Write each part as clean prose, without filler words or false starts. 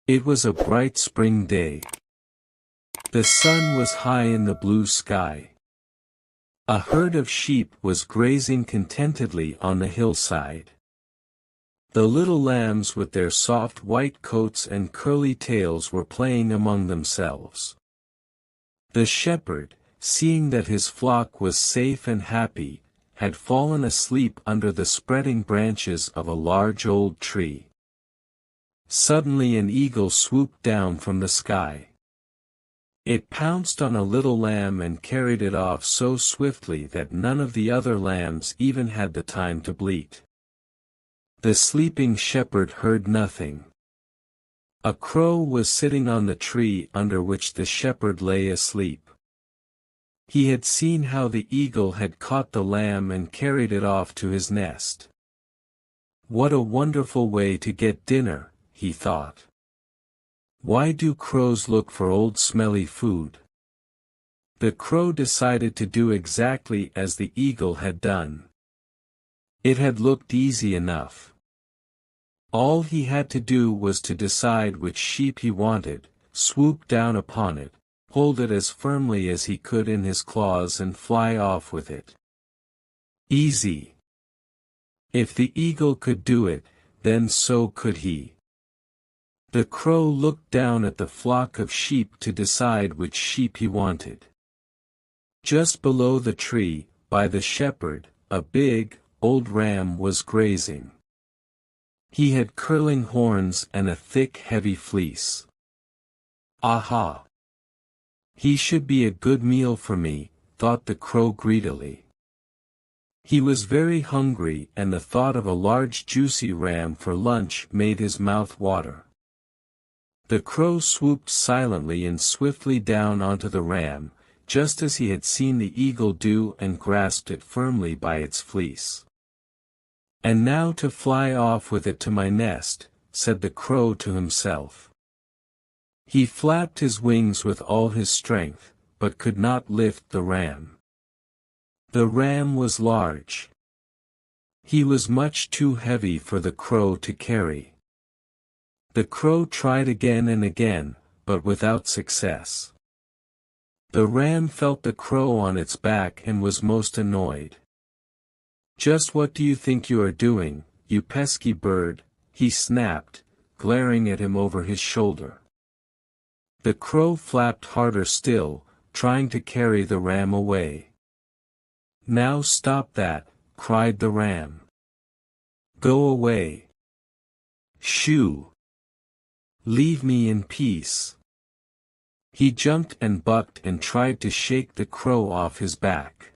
It was a bright spring day. The sun was high in the blue sky. A herd of sheep was grazing contentedly on the hillside. The little lambs with their soft white coats and curly tails were playing among themselves. The shepherd, seeing that his flock was safe and happy, had fallen asleep under the spreading branches of a large old tree. Suddenly an eagle swooped down from the sky. It pounced on a little lamb and carried it off so swiftly that none of the other lambs even had the time to bleat. The sleeping shepherd heard nothing. A crow was sitting on the tree under which the shepherd lay asleep. He had seen how the eagle had caught the lamb and carried it off to his nest. "What a wonderful way to get dinner," he thought. "Why do crows look for old smelly food?" The crow decided to do exactly as the eagle had done. It had looked easy enough. All he had to do was to decide which sheep he wanted, swoop down upon it, hold it as firmly as he could in his claws and fly off with it. Easy. If the eagle could do it, then so could he. The crow looked down at the flock of sheep to decide which sheep he wanted. Just below the tree, by the shepherd, a big, old ram was grazing. He had curling horns and a thick heavy fleece. "Aha! He should be a good meal for me," thought the crow greedily. He was very hungry and the thought of a large juicy ram for lunch made his mouth water. The crow swooped silently and swiftly down onto the ram, just as he had seen the eagle do, and grasped it firmly by its fleece. "And now to fly off with it to my nest," said the crow to himself. He flapped his wings with all his strength, but could not lift the ram. The ram was large. He was much too heavy for the crow to carry. The crow tried again and again, but without success. The ram felt the crow on its back and was most annoyed. "Just what do you think you are doing, you pesky bird?" he snapped, glaring at him over his shoulder. The crow flapped harder still, trying to carry the ram away. "Now stop that," cried the ram. "Go away. Shoo! Leave me in peace." He jumped and bucked and tried to shake the crow off his back.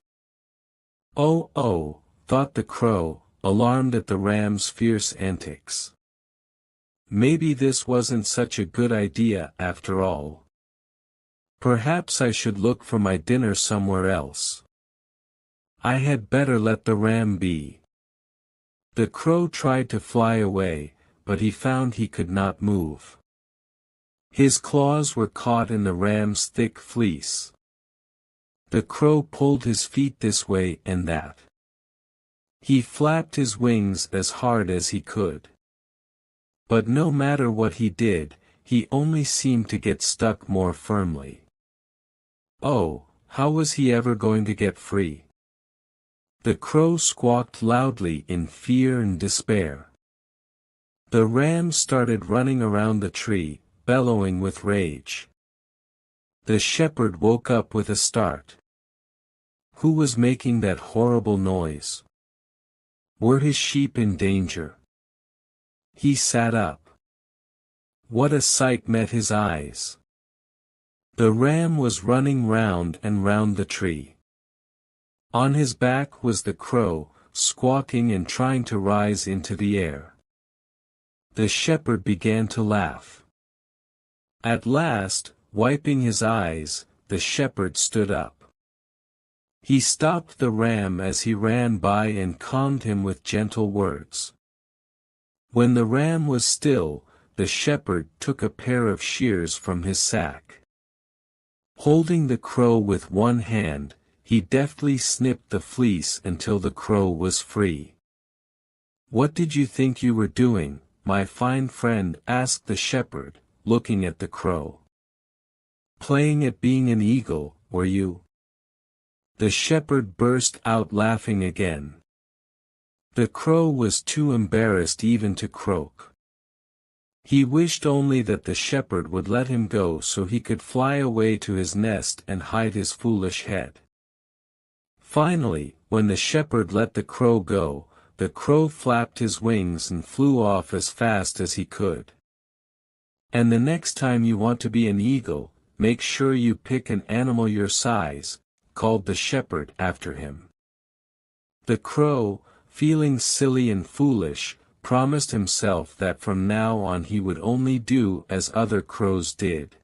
"Oh, oh," thought the crow, alarmed at the ram's fierce antics. "Maybe this wasn't such a good idea after all. Perhaps I should look for my dinner somewhere else. I had better let the ram be." The crow tried to fly away, but he found he could not move. His claws were caught in the ram's thick fleece. The crow pulled his feet this way and that. He flapped his wings as hard as he could. But no matter what he did, he only seemed to get stuck more firmly. Oh, how was he ever going to get free? The crow squawked loudly in fear and despair. The ram started running around the tree, bellowing with rage. The shepherd woke up with a start. Who was making that horrible noise? Were his sheep in danger? He sat up. What a sight met his eyes! The ram was running round and round the tree. On his back was the crow, squawking and trying to rise into the air. The shepherd began to laugh. At last, wiping his eyes, the shepherd stood up. He stopped the ram as he ran by and calmed him with gentle words. When the ram was still, the shepherd took a pair of shears from his sack. Holding the crow with one hand, he deftly snipped the fleece until the crow was free. "What did you think you were doing, my fine friend?" asked the shepherd, looking at the crow. "Playing at being an eagle, were you?" The shepherd burst out laughing again. The crow was too embarrassed even to croak. He wished only that the shepherd would let him go so he could fly away to his nest and hide his foolish head. Finally, when the shepherd let the crow go, the crow flapped his wings and flew off as fast as he could. "And the next time you want to be an eagle, make sure you pick an animal your size," called the shepherd after him. The crow, feeling silly and foolish, promised himself that from now on he would only do as other crows did.